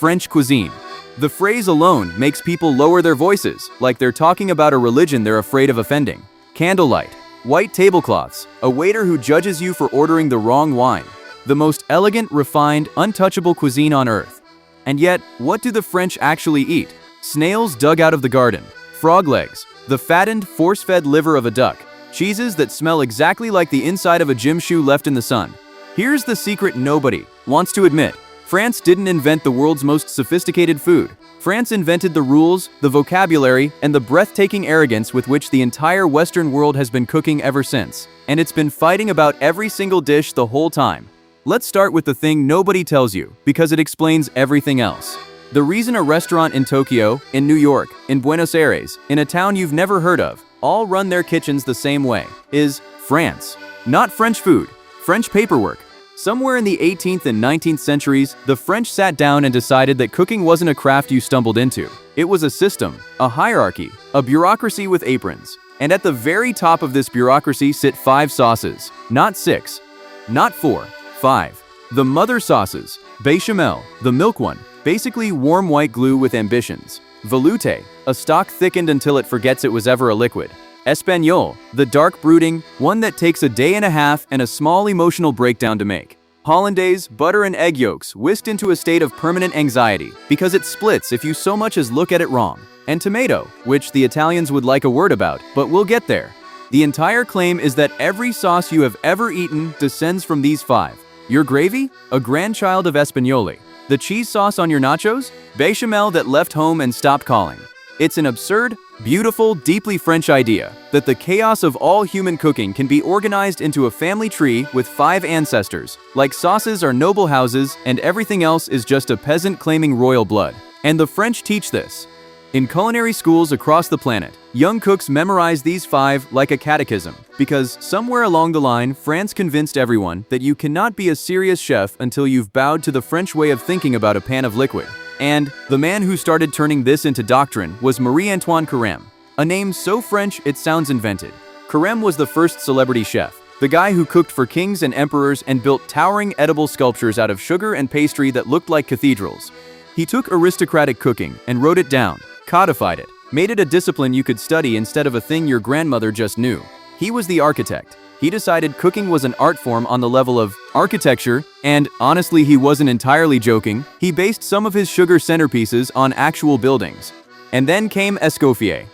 French cuisine. The phrase alone makes people lower their voices, like they're talking about a religion they're afraid of offending. Candlelight, white tablecloths, a waiter who judges you for ordering the wrong wine. The most elegant, refined, untouchable cuisine on earth. And yet, what do the French actually eat? Snails dug out of the garden, frog legs, the fattened, force-fed liver of a duck, cheeses that smell exactly like the inside of a gym shoe left in the sun. Here's the secret nobody wants to admit. France didn't invent the world's most sophisticated food. France invented the rules, the vocabulary, and the breathtaking arrogance with which the entire Western world has been cooking ever since. And it's been fighting about every single dish the whole time. Let's start with the thing nobody tells you, because it explains everything else. The reason a restaurant in Tokyo, in New York, in Buenos Aires, in a town you've never heard of, all run their kitchens the same way, is France. Not French food, French paperwork. Somewhere in the 18th and 19th centuries, the French sat down and decided that cooking wasn't a craft you stumbled into. It was a system, a hierarchy, a bureaucracy with aprons. And at the very top of this bureaucracy sit 5 sauces. Not 6, not 4, 5. The mother sauces. Bechamel, the milk one, basically warm white glue with ambitions. Velouté, a stock thickened until it forgets it was ever a liquid. Espagnole, the dark brooding, one that takes a day and a half and a small emotional breakdown to make. Hollandaise, butter and egg yolks whisked into a state of permanent anxiety, because it splits if you so much as look at it wrong. And tomato, which the Italians would like a word about, but we'll get there. The entire claim is that every sauce you have ever eaten descends from these 5. Your gravy? A grandchild of Espagnole. The cheese sauce on your nachos? Bechamel that left home and stopped calling. It's an absurd, beautiful, deeply French idea that the chaos of all human cooking can be organized into a family tree with 5 ancestors, like sauces are noble houses and everything else is just a peasant claiming royal blood. And the French teach this. In culinary schools across the planet, young cooks memorize these 5 like a catechism, because somewhere along the line, France convinced everyone that you cannot be a serious chef until you've bowed to the French way of thinking about a pan of liquid. And the man who started turning this into doctrine was Marie-Antoine Carême, a name so French it sounds invented. Carême was the first celebrity chef, the guy who cooked for kings and emperors and built towering edible sculptures out of sugar and pastry that looked like cathedrals. He took aristocratic cooking and wrote it down, codified it, made it a discipline you could study instead of a thing your grandmother just knew. He was the architect. He decided cooking was an art form on the level of architecture, and honestly, he wasn't entirely joking. He based some of his sugar centerpieces on actual buildings. And then came Escoffier.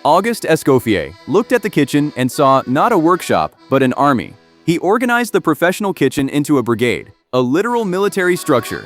Auguste Escoffier looked at the kitchen and saw not a workshop, but an army. He organized the professional kitchen into a brigade, a literal military structure.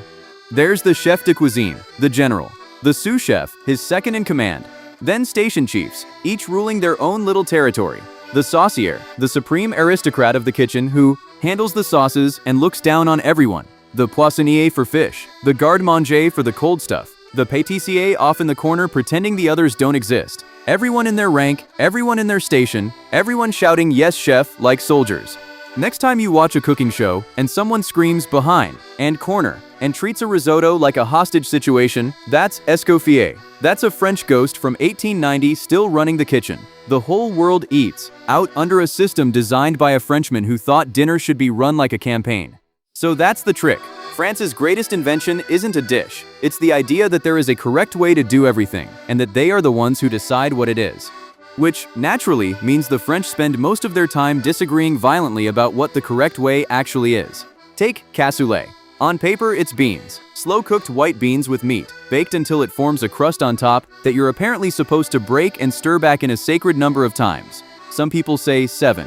There's the chef de cuisine, the general, the sous chef, his second in command, then station chiefs, each ruling their own little territory. The saucier, the supreme aristocrat of the kitchen who handles the sauces and looks down on everyone. The poissonnier for fish, the garde-manger for the cold stuff, the pâtissier off in the corner pretending the others don't exist. Everyone in their rank, everyone in their station, everyone shouting yes chef like soldiers. Next time you watch a cooking show and someone screams behind and corner and treats a risotto like a hostage situation, that's Escoffier. That's a French ghost from 1890 still running the kitchen. The whole world eats out under a system designed by a Frenchman who thought dinner should be run like a campaign. So that's the trick. France's greatest invention isn't a dish. It's the idea that there is a correct way to do everything, and that they are the ones who decide what it is. Which, naturally, means the French spend most of their time disagreeing violently about what the correct way actually is. Take cassoulet. On paper, it's beans. Slow-cooked white beans with meat, baked until it forms a crust on top that you're apparently supposed to break and stir back in a sacred number of times. Some people say 7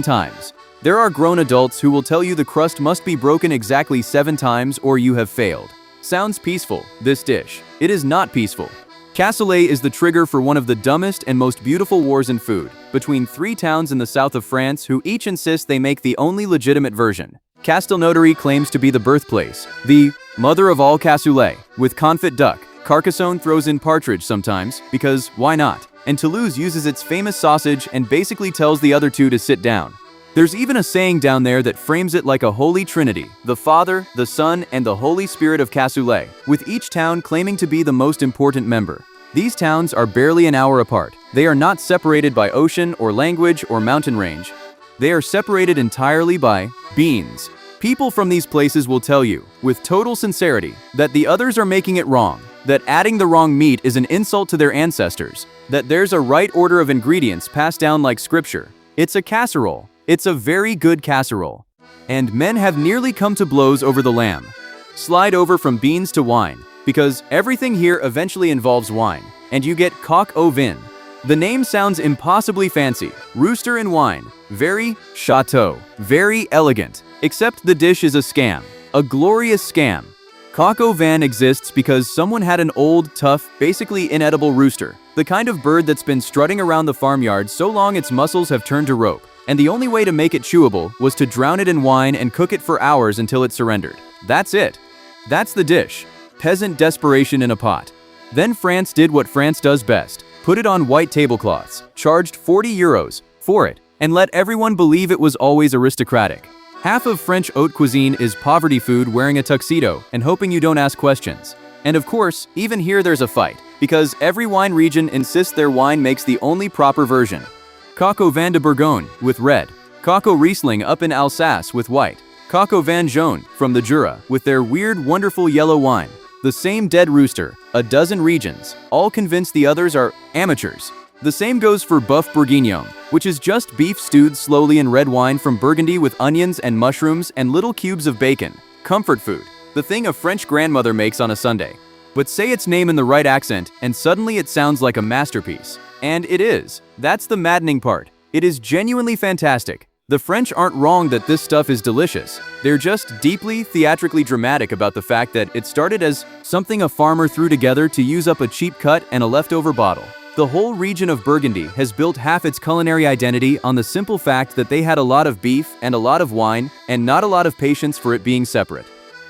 times. There are grown adults who will tell you the crust must be broken exactly 7 times or you have failed. Sounds peaceful, this dish. It is not peaceful. Cassoulet is the trigger for one of the dumbest and most beautiful wars in food, between 3 towns in the south of France who each insist they make the only legitimate version. Castelnaudary claims to be the birthplace, the mother of all cassoulet, with confit duck. Carcassonne throws in partridge sometimes, because why not? And Toulouse uses its famous sausage and basically tells the other 2 to sit down. There's even a saying down there that frames it like a holy trinity, the Father, the Son, and the Holy Spirit of cassoulet, with each town claiming to be the most important member. These towns are barely an hour apart. They are not separated by ocean or language or mountain range. They are separated entirely by beans. People from these places will tell you, with total sincerity, that the others are making it wrong, that adding the wrong meat is an insult to their ancestors, that there's a right order of ingredients passed down like scripture. It's a casserole. It's a very good casserole. And men have nearly come to blows over the lamb. Slide over from beans to wine, because everything here eventually involves wine, and you get coq au vin. The name sounds impossibly fancy, rooster and wine, very chateau, very elegant, except the dish is a scam, a glorious scam. Coq au vin exists because someone had an old, tough, basically inedible rooster, the kind of bird that's been strutting around the farmyard so long its muscles have turned to rope, and the only way to make it chewable was to drown it in wine and cook it for hours until it surrendered. That's it. That's the dish. Peasant desperation in a pot. Then France did what France does best. Put it on white tablecloths, charged 40 euros for it, and let everyone believe it was always aristocratic. Half of French haute cuisine is poverty food wearing a tuxedo and hoping you don't ask questions. And of course, even here there's a fight, because every wine region insists their wine makes the only proper version. Coq au vin de Bourgogne with red, Coq au Riesling up in Alsace with white, Coq au vin jaune from the Jura with their weird, wonderful yellow wine. The same dead rooster, a dozen regions, all convinced the others are amateurs. The same goes for boeuf bourguignon, which is just beef stewed slowly in red wine from Burgundy with onions and mushrooms and little cubes of bacon. Comfort food, the thing a French grandmother makes on a Sunday. But say its name in the right accent and suddenly it sounds like a masterpiece. And it is. That's the maddening part. It is genuinely fantastic. The French aren't wrong that this stuff is delicious. They're just deeply, theatrically dramatic about the fact that it started as something a farmer threw together to use up a cheap cut and a leftover bottle. The whole region of Burgundy has built half its culinary identity on the simple fact that they had a lot of beef and a lot of wine and not a lot of patience for it being separate.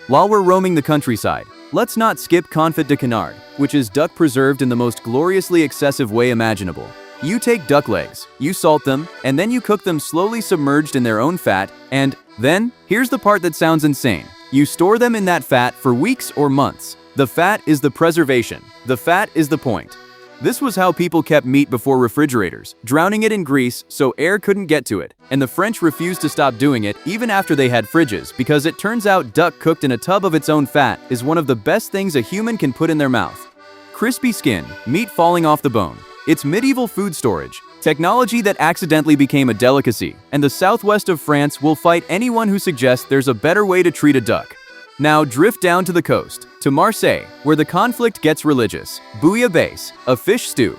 While we're roaming the countryside, let's not skip confit de canard, which is duck preserved in the most gloriously excessive way imaginable. You take duck legs, you salt them, and then you cook them slowly submerged in their own fat, and then, here's the part that sounds insane. You store them in that fat for weeks or months. The fat is the preservation. The fat is the point. This was how people kept meat before refrigerators, drowning it in grease so air couldn't get to it, and the French refused to stop doing it even after they had fridges because it turns out duck cooked in a tub of its own fat is one of the best things a human can put in their mouth. Crispy skin, meat falling off the bone. It's medieval food storage, technology that accidentally became a delicacy, and the southwest of France will fight anyone who suggests there's a better way to treat a duck. Now drift down to the coast, to Marseille, where the conflict gets religious. Bouillabaisse, a fish stew.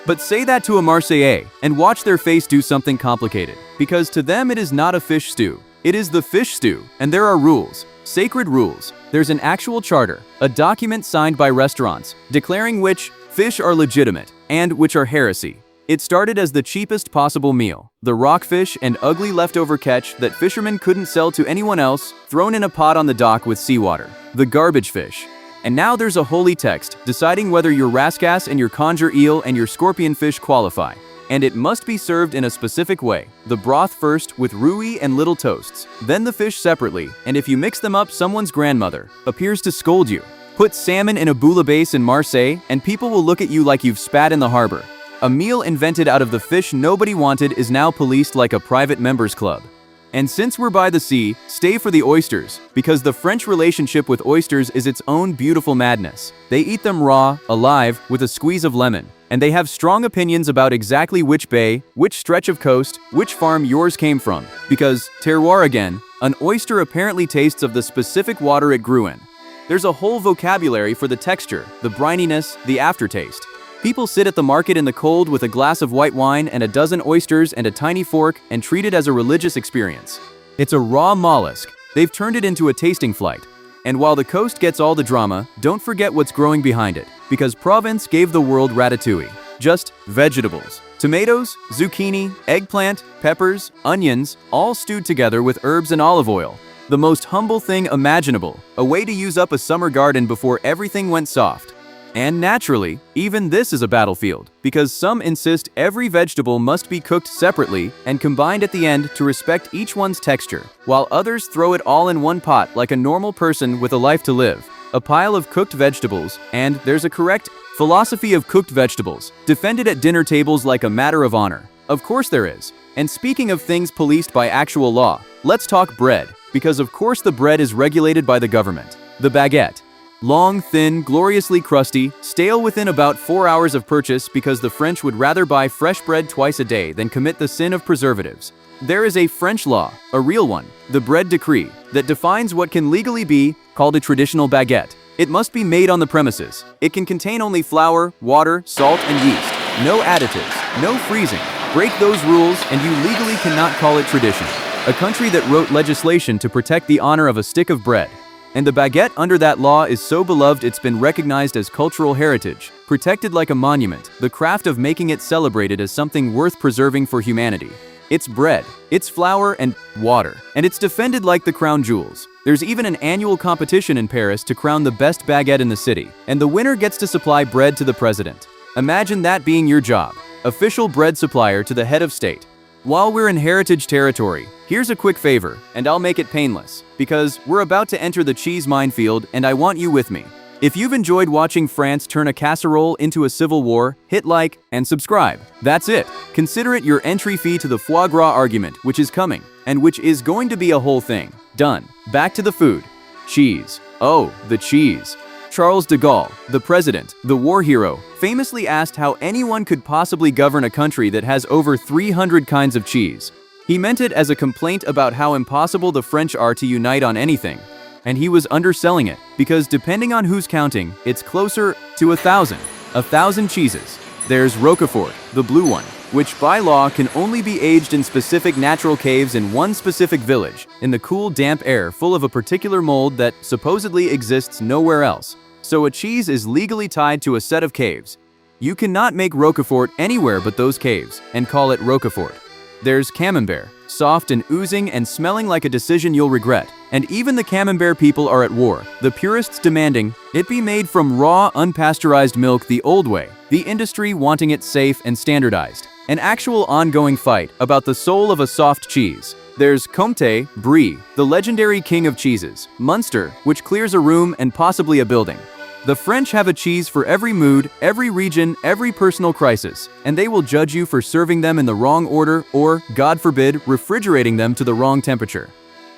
But say that to a Marseillais, and watch their face do something complicated, because to them it is not a fish stew. It is the fish stew, and there are rules. Sacred rules. There's an actual charter, a document signed by restaurants, declaring which fish are legitimate, and which are heresy. It started as the cheapest possible meal, the rockfish and ugly leftover catch that fishermen couldn't sell to anyone else, thrown in a pot on the dock with seawater, the garbage fish. And now there's a holy text deciding whether your rascasse and your conger eel and your scorpion fish qualify. And it must be served in a specific way, the broth first with rouille and little toasts, then the fish separately, and if you mix them up someone's grandmother appears to scold you. Put salmon in a bouillabaisse in Marseille and people will look at you like you've spat in the harbor. A meal invented out of the fish nobody wanted is now policed like a private members club. And since we're by the sea, stay for the oysters, because the French relationship with oysters is its own beautiful madness. They eat them raw, alive, with a squeeze of lemon, and they have strong opinions about exactly which bay, which stretch of coast, which farm yours came from, because, terroir again, an oyster apparently tastes of the specific water it grew in. There's a whole vocabulary for the texture, the brininess, the aftertaste. People sit at the market in the cold with a glass of white wine and a dozen oysters and a tiny fork and treat it as a religious experience. It's a raw mollusk. They've turned it into a tasting flight. And while the coast gets all the drama, don't forget what's growing behind it, because Provence gave the world ratatouille. Just vegetables. Tomatoes, zucchini, eggplant, peppers, onions, all stewed together with herbs and olive oil. The most humble thing imaginable, a way to use up a summer garden before everything went soft. And naturally, even this is a battlefield, because some insist every vegetable must be cooked separately and combined at the end to respect each one's texture, while others throw it all in one pot like a normal person with a life to live. A pile of cooked vegetables, and there's a correct philosophy of cooked vegetables, defended at dinner tables like a matter of honor. Of course there is. And speaking of things policed by actual law, let's talk bread. because of course the bread is regulated by the government. The baguette. Long, thin, gloriously crusty, stale within about 4 hours of purchase because the French would rather buy fresh bread twice a day than commit the sin of preservatives. There is a French law, a real one, the bread decree, that defines what can legally be called a traditional baguette. It must be made on the premises. It can contain only flour, water, salt, and yeast. No additives, no freezing. Break those rules and you legally cannot call it tradition. A country that wrote legislation to protect the honor of a stick of bread. And the baguette under that law is so beloved it's been recognized as cultural heritage, protected like a monument, the craft of making it celebrated as something worth preserving for humanity. It's bread, it's flour and water, and it's defended like the crown jewels. There's even an annual competition in Paris to crown the best baguette in the city, and the winner gets to supply bread to the president. Imagine that being your job, official bread supplier to the head of state. While we're in heritage territory, here's a quick favor, and I'll make it painless, because we're about to enter the cheese minefield and I want you with me. If you've enjoyed watching France turn a casserole into a civil war, hit like and subscribe. That's it. Consider it your entry fee to the foie gras argument, which is coming, and which is going to be a whole thing. Done. Back to the food. Cheese. Oh, the cheese. Charles de Gaulle, the president, the war hero, famously asked how anyone could possibly govern a country that has over 300 kinds of cheese. He meant it as a complaint about how impossible the French are to unite on anything. And he was underselling it, because depending on who's counting, it's closer to 1,000 cheeses. There's Roquefort, the blue one, which by law can only be aged in specific natural caves in one specific village, in the cool, damp air full of a particular mold that supposedly exists nowhere else. So a cheese is legally tied to a set of caves. You cannot make Roquefort anywhere but those caves, and call it Roquefort. There's Camembert, soft and oozing and smelling like a decision you'll regret. And even the Camembert people are at war, the purists demanding it be made from raw, unpasteurized milk the old way, the industry wanting it safe and standardized. An actual ongoing fight about the soul of a soft cheese. There's Comté, Brie, the legendary king of cheeses, Munster, which clears a room and possibly a building. The French have a cheese for every mood, every region, every personal crisis, and they will judge you for serving them in the wrong order or, God forbid, refrigerating them to the wrong temperature.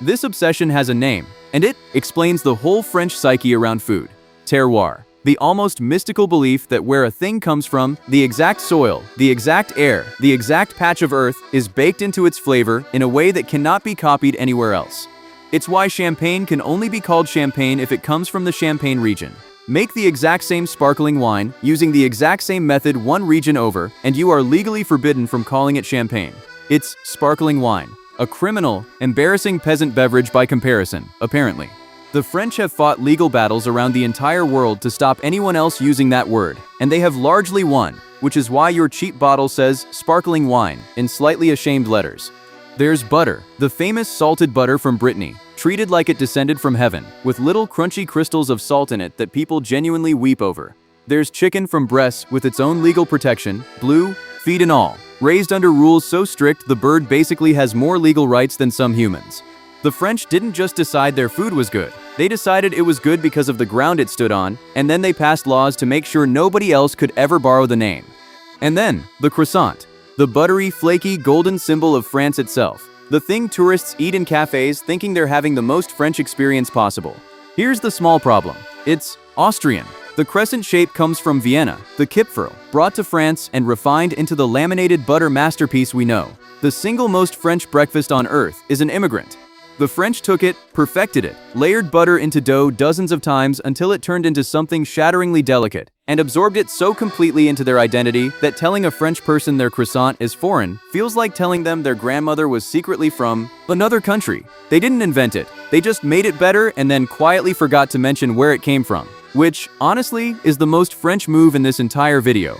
This obsession has a name, and it explains the whole French psyche around food. Terroir. The almost mystical belief that where a thing comes from, the exact soil, the exact air, the exact patch of earth is baked into its flavor in a way that cannot be copied anywhere else. It's why champagne can only be called champagne if it comes from the Champagne region. Make the exact same sparkling wine using the exact same method one region over, and you are legally forbidden from calling it champagne. It's sparkling wine, a criminal, embarrassing peasant beverage by comparison, apparently. The French have fought legal battles around the entire world to stop anyone else using that word, and they have largely won, which is why your cheap bottle says sparkling wine in slightly ashamed letters. There's butter, the famous salted butter from Brittany, treated like it descended from heaven, with little crunchy crystals of salt in it that people genuinely weep over. There's chicken from Bresse with its own legal protection, blue, feet and all, raised under rules so strict the bird basically has more legal rights than some humans. The French didn't just decide their food was good. They decided it was good because of the ground it stood on, and then they passed laws to make sure nobody else could ever borrow the name. And then, the croissant, the buttery, flaky, golden symbol of France itself. The thing tourists eat in cafes thinking they're having the most French experience possible. Here's the small problem. It's Austrian. The crescent shape comes from Vienna, the Kipferl, brought to France and refined into the laminated butter masterpiece we know. The single most French breakfast on earth is an immigrant. The French took it, perfected it, layered butter into dough dozens of times until it turned into something shatteringly delicate, and absorbed it so completely into their identity that telling a French person their croissant is foreign feels like telling them their grandmother was secretly from another country. They didn't invent it, they just made it better and then quietly forgot to mention where it came from, which, honestly, is the most French move in this entire video.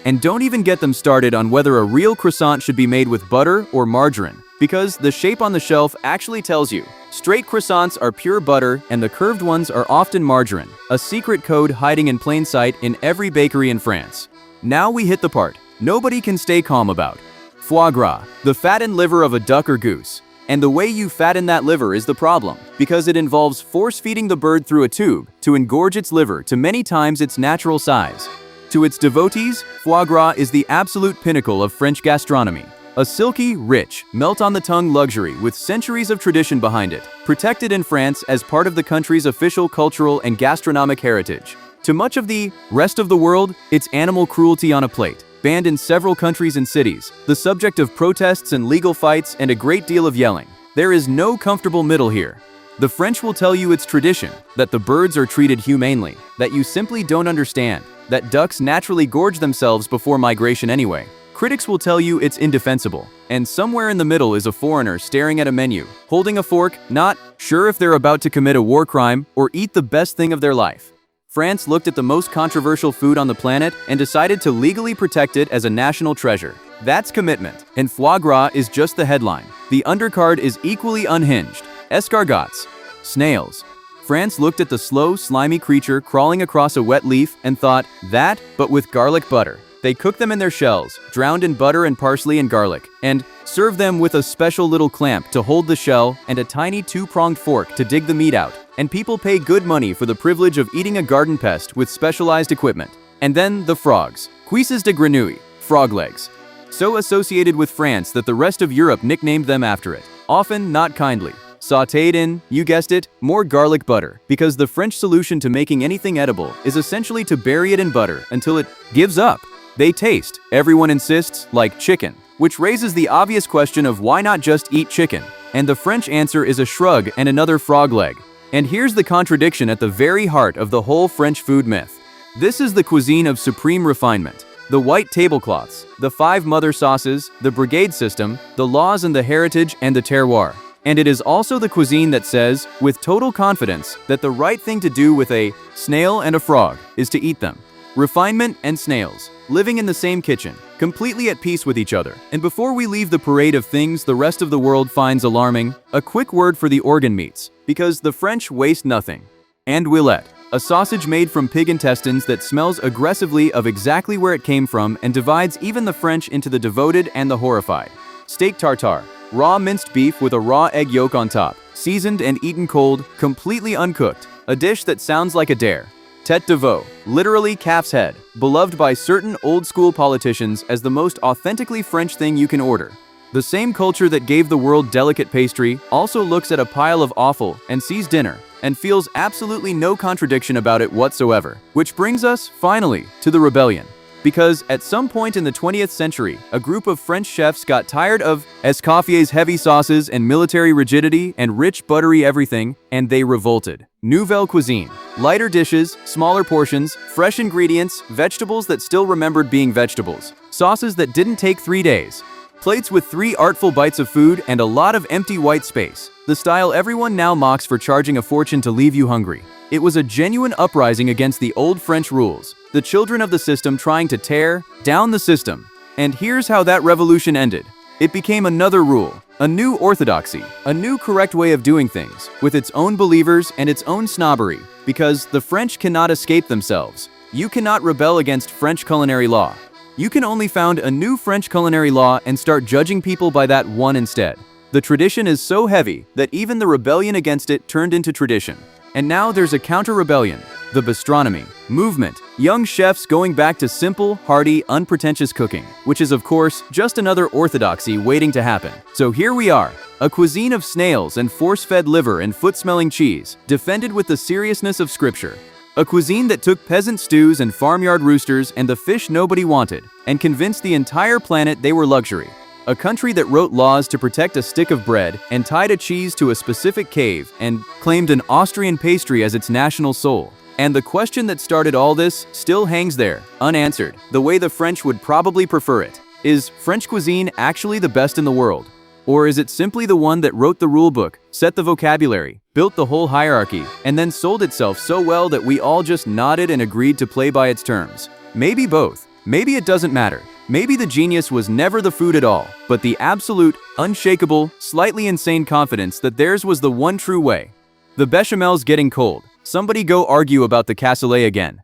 And don't even get them started on whether a real croissant should be made with butter or margarine, because the shape on the shelf actually tells you. Straight croissants are pure butter and the curved ones are often margarine, a secret code hiding in plain sight in every bakery in France. Now we hit the part nobody can stay calm about. Foie gras, the fattened liver of a duck or goose. And the way you fatten that liver is the problem, because it involves force-feeding the bird through a tube to engorge its liver to many times its natural size. To its devotees, foie gras is the absolute pinnacle of French gastronomy. A silky, rich, melt-on-the-tongue luxury with centuries of tradition behind it, protected in France as part of the country's official cultural and gastronomic heritage. To much of the rest of the world, it's animal cruelty on a plate, banned in several countries and cities, the subject of protests and legal fights and a great deal of yelling. There is no comfortable middle here. The French will tell you it's tradition, that the birds are treated humanely, that you simply don't understand, that ducks naturally gorge themselves before migration anyway. Critics will tell you it's indefensible, and somewhere in the middle is a foreigner staring at a menu, holding a fork, not sure if they're about to commit a war crime or eat the best thing of their life. France looked at the most controversial food on the planet and decided to legally protect it as a national treasure. That's commitment, and foie gras is just the headline. The undercard is equally unhinged. Escargots, snails. France looked at the slow, slimy creature crawling across a wet leaf and thought, that, but with garlic butter. They cook them in their shells, drowned in butter and parsley and garlic, and serve them with a special little clamp to hold the shell and a tiny two-pronged fork to dig the meat out. And people pay good money for the privilege of eating a garden pest with specialized equipment. And then the frogs, cuisses de grenouille, frog legs. So associated with France that the rest of Europe nicknamed them after it, often not kindly. Sautéed in, you guessed it, more garlic butter, because the French solution to making anything edible is essentially to bury it in butter until it gives up. They taste, everyone insists, like chicken, which raises the obvious question of why not just eat chicken? And the French answer is a shrug and another frog leg. And here's the contradiction at the very heart of the whole French food myth. This is the cuisine of supreme refinement. The white tablecloths, the 5 mother sauces, the brigade system, the laws and the heritage and the terroir. And it is also the cuisine that says, with total confidence, that the right thing to do with a snail and a frog is to eat them. Refinement and snails, living in the same kitchen, completely at peace with each other. And before we leave the parade of things the rest of the world finds alarming, a quick word for the organ meats, because the French waste nothing. And Willette, a sausage made from pig intestines that smells aggressively of exactly where it came from and divides even the French into the devoted and the horrified. Steak tartare, raw minced beef with a raw egg yolk on top, seasoned and eaten cold, completely uncooked, a dish that sounds like a dare. Tête de veau, literally calf's head, beloved by certain old-school politicians as the most authentically French thing you can order. The same culture that gave the world delicate pastry also looks at a pile of offal and sees dinner, and feels absolutely no contradiction about it whatsoever. Which brings us, finally, to the rebellion. Because at some point in the 20th century, a group of French chefs got tired of Escoffier's heavy sauces and military rigidity and rich buttery everything, and they revolted. Nouvelle cuisine. Lighter dishes, smaller portions, fresh ingredients, vegetables that still remembered being vegetables. Sauces that didn't take 3 days. Plates with 3 artful bites of food and a lot of empty white space. The style everyone now mocks for charging a fortune to leave you hungry. It was a genuine uprising against the old French rules, the children of the system trying to tear down the system. And here's how that revolution ended. It became another rule, a new orthodoxy, a new correct way of doing things, with its own believers and its own snobbery, because the French cannot escape themselves. You cannot rebel against French culinary law. You can only found a new French culinary law and start judging people by that one instead. The tradition is so heavy that even the rebellion against it turned into tradition. And now there's a counter-rebellion, the bistronomy movement, young chefs going back to simple, hearty, unpretentious cooking, which is of course just another orthodoxy waiting to happen. So here we are, a cuisine of snails and force-fed liver and foot-smelling cheese, defended with the seriousness of scripture. A cuisine that took peasant stews and farmyard roosters and the fish nobody wanted, and convinced the entire planet they were luxury. A country that wrote laws to protect a stick of bread and tied a cheese to a specific cave and claimed an Austrian pastry as its national soul. And the question that started all this still hangs there, unanswered, the way the French would probably prefer it. Is French cuisine actually the best in the world? Or is it simply the one that wrote the rulebook, set the vocabulary, built the whole hierarchy, and then sold itself so well that we all just nodded and agreed to play by its terms? Maybe both. Maybe it doesn't matter. Maybe the genius was never the food at all, but the absolute, unshakable, slightly insane confidence that theirs was the one true way. The bechamel's getting cold. Somebody go argue about the cassoulet again.